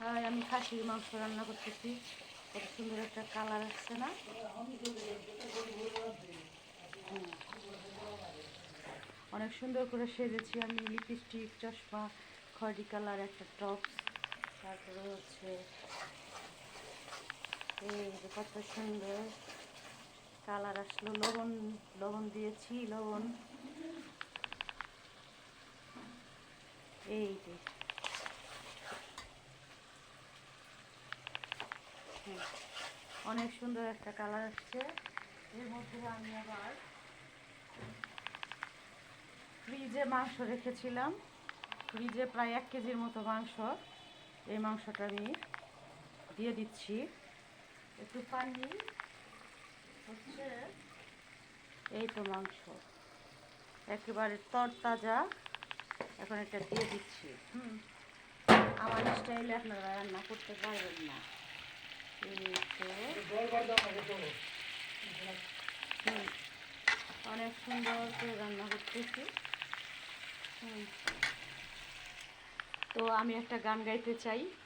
আর আমি খাসির মাংস রান্না করতেছি। কত সুন্দর একটা কালার আসছে না? অনেক সুন্দর করে সেজেছি আমি, লিপস্টিক, চশমা, খয়েরি কালার একটা টপস, তারপরে হচ্ছে এই যে কত সুন্দর কালার আসলো। লবণ লবণ দিয়েছি, লবণ এই যে অনেক সুন্দর একটা কালার আসছে। এর মধ্যে আমি আবার ফ্রিজে মাংস রেখেছিলাম, ফ্রিজে প্রায় 1 কেজির মতো মাংস। এই মাংসটা আমি দিয়ে দিচ্ছি। একটু পানি হচ্ছে, এই তো মাংস একেবারে তরতাজা। এখন এটা দিয়ে দিচ্ছি। আমার স্টাইলে আপনারা রান্না করতে পারবেন না। এই তো অনেক সুন্দর করে রান্না করতেছি। তো আমি একটা গান গাইতে চাই।